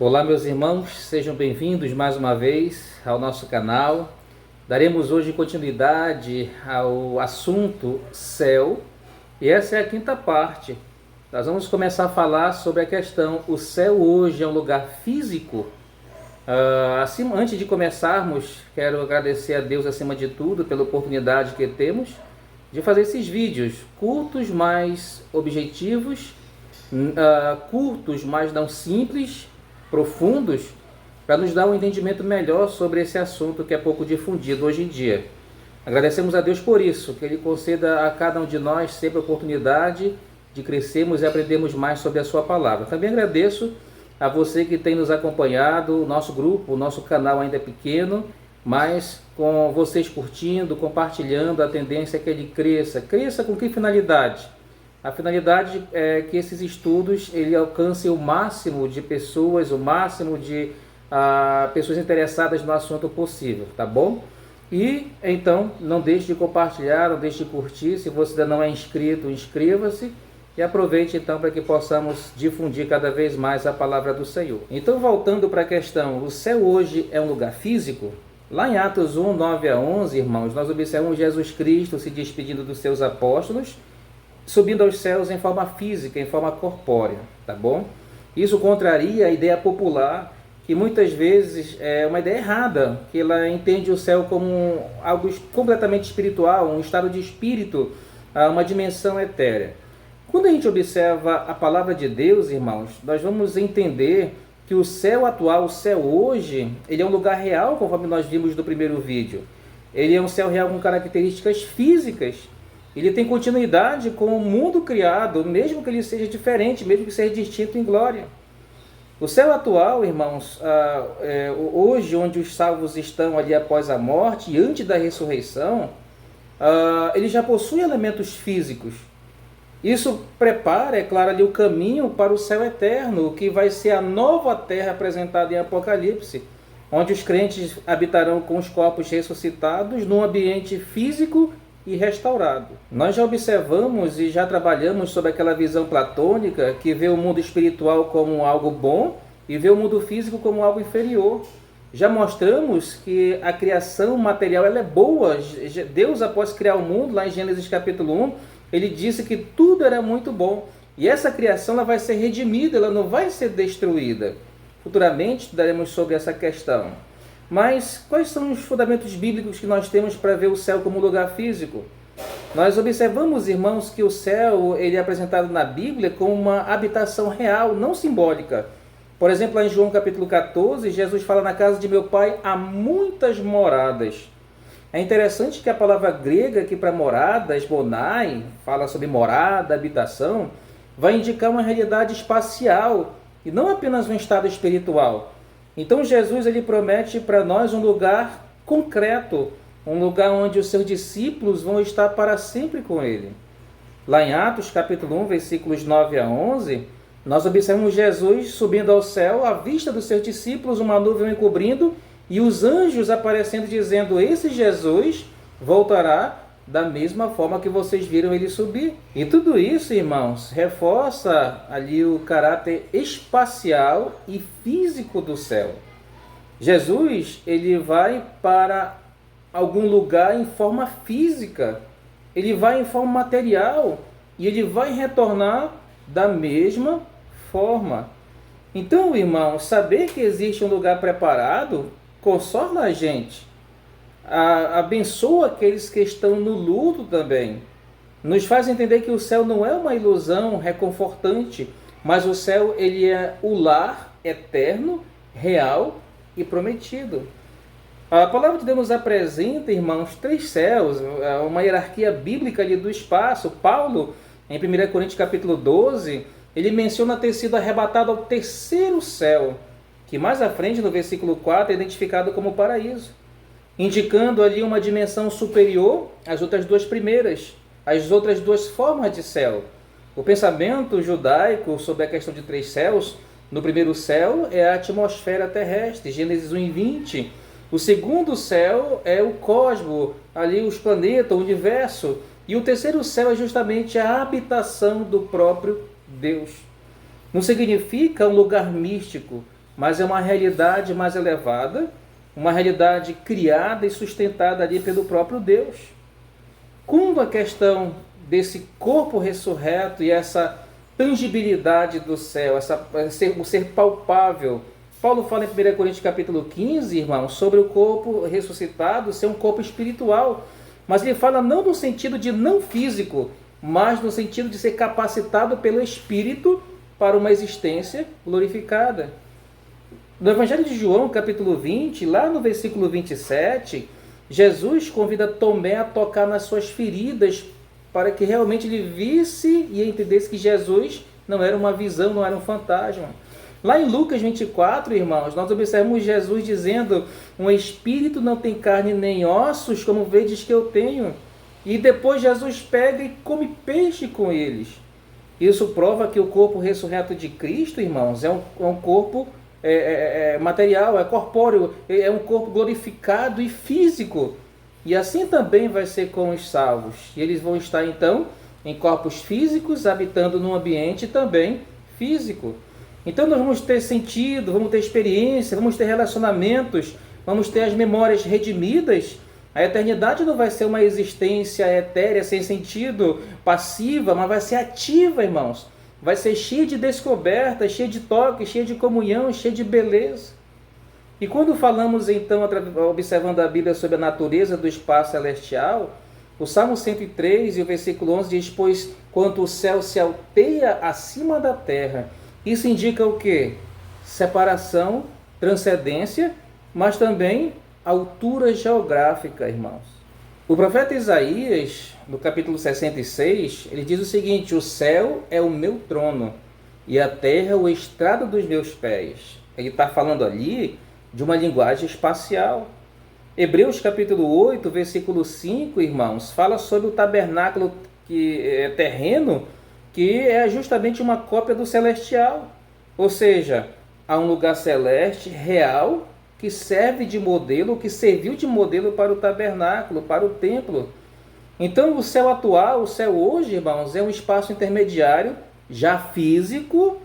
Olá, meus irmãos, sejam bem-vindos mais uma vez ao nosso canal. Daremos hoje continuidade ao assunto céu e essa é a quinta parte. Nós vamos começar a falar sobre a questão: o céu hoje é um lugar físico? Antes de começarmos, quero agradecer a Deus acima de tudo pela oportunidade que temos de fazer esses vídeos curtos, mas objetivos, curtos, mas não simples, profundos, para nos dar um entendimento melhor sobre esse assunto que é pouco difundido hoje em dia. Agradecemos a Deus por isso, que Ele conceda a cada um de nós sempre a oportunidade de crescermos e aprendermos mais sobre a sua palavra. Também agradeço a você que tem nos acompanhado, o nosso grupo, o nosso canal ainda é pequeno, mas com vocês curtindo, compartilhando, a tendência é que ele cresça. Cresça com que finalidade? A finalidade é que esses estudos ele alcancem o máximo de pessoas, o máximo de pessoas interessadas no assunto possível, tá bom? E então não deixe de compartilhar, não deixe de curtir. Se você ainda não é inscrito, inscreva-se e aproveite então para que possamos difundir cada vez mais a palavra do Senhor. Então, voltando para a questão, o céu hoje é um lugar físico? Lá em Atos 1, 9 a 11, irmãos, nós observamos Jesus Cristo se despedindo dos seus apóstolos, subindo aos céus em forma física, em forma corpórea, tá bom? Isso contraria a ideia popular, que muitas vezes é uma ideia errada, que ela entende o céu como algo completamente espiritual, um estado de espírito, uma dimensão etérea. Quando a gente observa a palavra de Deus, irmãos, nós vamos entender que o céu atual, o céu hoje, ele é um lugar real, conforme nós vimos no primeiro vídeo. Ele é um céu real com características físicas. Ele tem continuidade com o mundo criado, mesmo que ele seja diferente, mesmo que seja distinto em glória. O céu atual, irmãos, hoje, onde os salvos estão ali após a morte e antes da ressurreição, ele já possui elementos físicos. Isso prepara, é claro, ali o caminho para o céu eterno, que vai ser a nova terra apresentada em Apocalipse, onde os crentes habitarão com os corpos ressuscitados num ambiente físico e restaurado. Nós já observamos e já trabalhamos sobre aquela visão platônica que vê o mundo espiritual como algo bom e vê o mundo físico como algo inferior. Já mostramos que a criação material ela é boa. Deus, após criar o mundo, lá em Gênesis capítulo 1, ele disse que tudo era muito bom. E essa criação ela vai ser redimida, ela não vai ser destruída. Futuramente estudaremos sobre essa questão. Mas quais são os fundamentos bíblicos que nós temos para ver o céu como lugar físico? Nós observamos, irmãos, que o céu ele é apresentado na Bíblia como uma habitação real, não simbólica. Por exemplo, lá em João capítulo 14, Jesus fala: na casa de meu pai há muitas moradas. É interessante que a palavra grega aqui para moradas, bonai, fala sobre morada, habitação, vai indicar uma realidade espacial e não apenas um estado espiritual. Então Jesus ele promete para nós um lugar concreto, um lugar onde os seus discípulos vão estar para sempre com ele. Lá em Atos capítulo 1, versículos 9 a 11, nós observamos Jesus subindo ao céu à vista dos seus discípulos, uma nuvem encobrindo, e os anjos aparecendo dizendo: esse Jesus voltará da mesma forma que vocês viram ele subir. E tudo isso, irmãos, reforça ali o caráter espacial e físico do céu. Jesus, ele vai para algum lugar em forma física, ele vai em forma material e ele vai retornar da mesma forma. Então, irmãos, saber que existe um lugar preparado consola a gente, abençoa aqueles que estão no luto também, nos faz entender que o céu não é uma ilusão reconfortante, mas o céu ele é o lar eterno, real e prometido. A palavra de Deus nos apresenta, irmãos, três céus, uma hierarquia bíblica ali do espaço. Paulo, em 1 Coríntios capítulo 12, ele menciona ter sido arrebatado ao terceiro céu, que mais à frente, no versículo 4, é identificado como paraíso, indicando ali uma dimensão superior às outras duas primeiras, às outras duas formas de céu. O pensamento judaico sobre a questão de três céus: no primeiro céu é a atmosfera terrestre, Gênesis 1:20. O segundo céu é o cosmos, ali os planetas, o universo. E o terceiro céu é justamente a habitação do próprio Deus. Não significa um lugar místico, mas é uma realidade mais elevada, uma realidade criada e sustentada ali pelo próprio Deus. Como a questão desse corpo ressurreto e essa tangibilidade do céu, o ser palpável. Paulo fala em 1 Coríntios capítulo 15, irmãos, sobre o corpo ressuscitado ser um corpo espiritual. Mas ele fala não no sentido de não físico, mas no sentido de ser capacitado pelo Espírito para uma existência glorificada. No Evangelho de João, capítulo 20, lá no versículo 27, Jesus convida Tomé a tocar nas suas feridas para que realmente ele visse e entendesse que Jesus não era uma visão, não era um fantasma. Lá em Lucas 24, irmãos, nós observamos Jesus dizendo: um espírito não tem carne nem ossos, como vedes que eu tenho. E depois Jesus pega e come peixe com eles. Isso prova que o corpo ressurreto de Cristo, irmãos, é um corpo material, é corpóreo, é um corpo glorificado e físico. E assim também vai ser com os salvos. E eles vão estar então em corpos físicos, habitando num ambiente também físico. Então nós vamos ter sentido, vamos ter experiência, vamos ter relacionamentos, vamos ter as memórias redimidas. A eternidade não vai ser uma existência etérea, sem sentido, passiva, mas vai ser ativa, irmãos. Vai ser cheia de descobertas, cheia de toque, cheia de comunhão, cheia de beleza. E quando falamos então, observando a Bíblia sobre a natureza do espaço celestial, o Salmo 103 e o versículo 11 diz: pois quanto o céu se alteia acima da terra. Isso indica o quê? Separação, transcendência, mas também altura geográfica, irmãos. O profeta Isaías, no capítulo 66, ele diz o seguinte: o céu é o meu trono e a terra o estrado dos meus pés. Ele está falando ali de uma linguagem espacial. Hebreus capítulo 8, versículo 5, irmãos, fala sobre o tabernáculo que é terreno, que é justamente uma cópia do celestial. Ou seja, há um lugar celeste real que serve de modelo, que serviu de modelo para o tabernáculo, para o templo. Então o céu atual, o céu hoje, irmãos, é um espaço intermediário, já físico,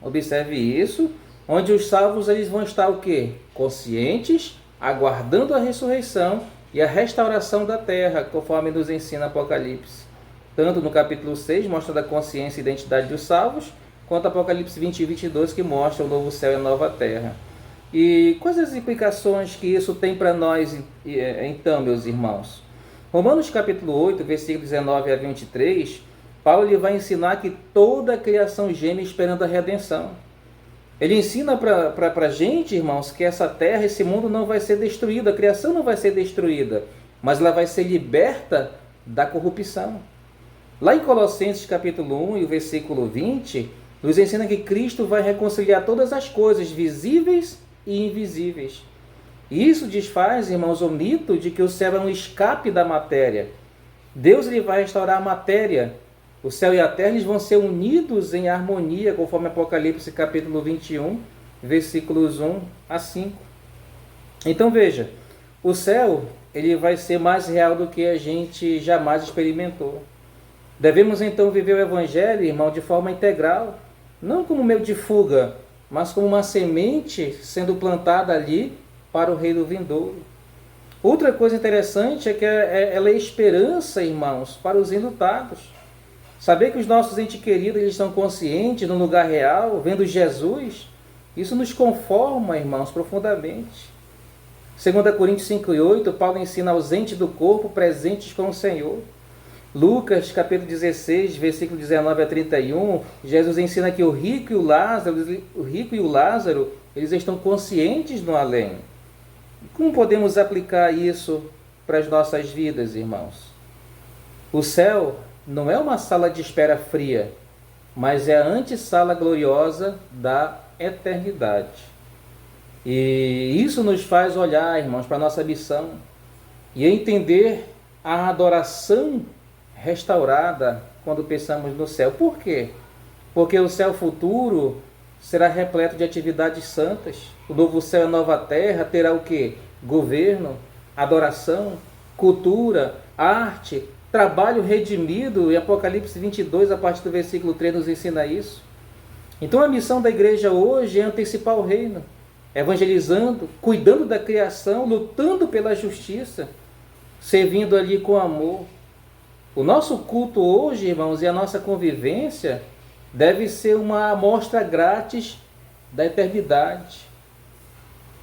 observe isso, onde os salvos eles vão estar o quê? Conscientes, aguardando a ressurreição e a restauração da terra, conforme nos ensina Apocalipse. Tanto no capítulo 6, mostrando a consciência e identidade dos salvos, quanto Apocalipse 20 e 22, que mostra o novo céu e a nova terra. E quais as implicações que isso tem para nós, então, meus irmãos? Romanos capítulo 8, versículo 19 a 23, Paulo ele vai ensinar que toda a criação geme esperando a redenção. Ele ensina para a gente, irmãos, que essa terra, esse mundo não vai ser destruído, a criação não vai ser destruída, mas ela vai ser liberta da corrupção. Lá em Colossenses capítulo 1 e o versículo 20, nos ensina que Cristo vai reconciliar todas as coisas visíveis e invisíveis. E isso desfaz, irmãos, o mito de que o céu é um escape da matéria. Deus ele vai restaurar a matéria. O céu e a terra eles vão ser unidos em harmonia, conforme Apocalipse capítulo 21, versículos 1 a 5. Então veja, o céu ele vai ser mais real do que a gente jamais experimentou. Devemos então viver o Evangelho, irmão, de forma integral, não como meio de fuga, mas como uma semente sendo plantada ali para o reino vindouro. Outra coisa interessante é que ela é esperança, irmãos, para os enlutados. Saber que os nossos entes queridos eles estão conscientes no lugar real, vendo Jesus, isso nos conforma, irmãos, profundamente. 2 Coríntios 5:8, Paulo ensina aos entes do corpo presentes com o Senhor. Lucas, capítulo 16, versículo 19 a 31, Jesus ensina que o rico e o Lázaro, eles estão conscientes no além. Como podemos aplicar isso para as nossas vidas, irmãos? O céu não é uma sala de espera fria, mas é a antessala gloriosa da eternidade. E isso nos faz olhar, irmãos, para a nossa missão e entender a adoração restaurada quando pensamos no céu. Por quê? Porque o céu futuro será repleto de atividades santas. O novo céu e a nova terra terá o quê? Governo, adoração, cultura, arte, trabalho redimido. E Apocalipse 22, a partir do versículo 3, nos ensina isso. Então a missão da igreja hoje é antecipar o reino, evangelizando, cuidando da criação, lutando pela justiça, servindo ali com amor. O nosso culto hoje, irmãos, e a nossa convivência deve ser uma amostra grátis da eternidade.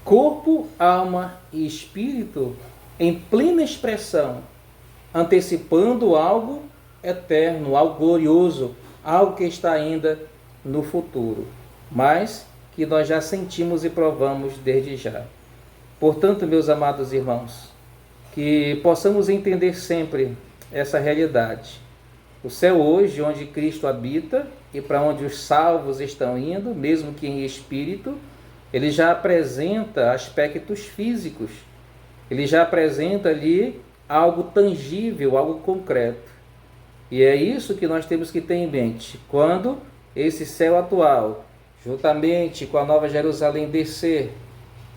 Corpo, alma e espírito em plena expressão, antecipando algo eterno, algo glorioso, algo que está ainda no futuro, mas que nós já sentimos e provamos desde já. Portanto, meus amados irmãos, que possamos entender sempre essa realidade. O céu hoje, onde Cristo habita e para onde os salvos estão indo, mesmo que em espírito, ele já apresenta aspectos físicos, ele já apresenta ali algo tangível, algo concreto. E é isso que nós temos que ter em mente. Quando esse céu atual, juntamente com a Nova Jerusalém, descer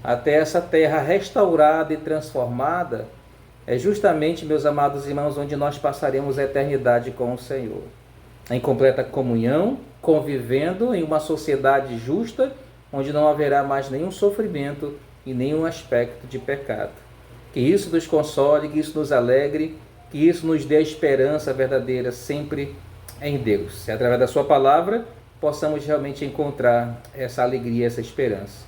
até essa terra restaurada e transformada, é justamente, meus amados irmãos, onde nós passaremos a eternidade com o Senhor. Em completa comunhão, convivendo em uma sociedade justa, onde não haverá mais nenhum sofrimento e nenhum aspecto de pecado. Que isso nos console, que isso nos alegre, que isso nos dê a esperança verdadeira sempre em Deus. E através da sua palavra, possamos realmente encontrar essa alegria, essa esperança.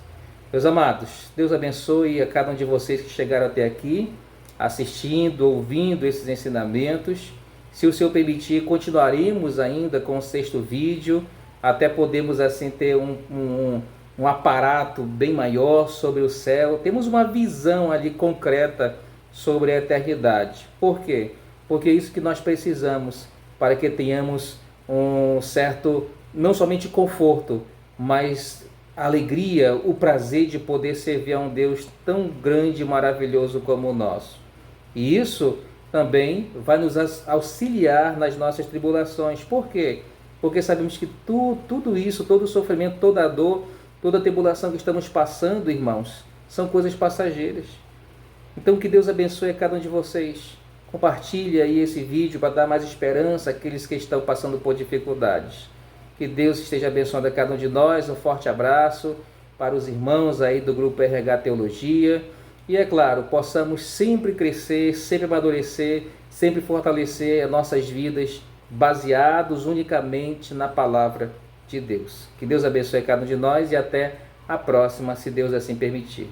Meus amados, Deus abençoe a cada um de vocês que chegaram até aqui, assistindo, ouvindo esses ensinamentos. Se o Senhor permitir, continuaremos ainda com o 6º vídeo, até podermos assim ter um aparato bem maior sobre o céu. Temos uma visão ali concreta sobre a eternidade. Por quê? Porque é isso que nós precisamos para que tenhamos um certo, não somente conforto, mas alegria, o prazer de poder servir a um Deus tão grande e maravilhoso como o nosso. E isso também vai nos auxiliar nas nossas tribulações. Por quê? Porque sabemos que tudo isso, todo o sofrimento, toda a dor, toda a tribulação que estamos passando, irmãos, são coisas passageiras. Então que Deus abençoe a cada um de vocês. Compartilhe aí esse vídeo para dar mais esperança àqueles que estão passando por dificuldades. Que Deus esteja abençoando a cada um de nós. Um forte abraço para os irmãos aí do Grupo RH Teologia. E é claro, possamos sempre crescer, sempre amadurecer, sempre fortalecer as nossas vidas baseados unicamente na palavra de Deus. Que Deus abençoe a cada um de nós e até a próxima, se Deus assim permitir.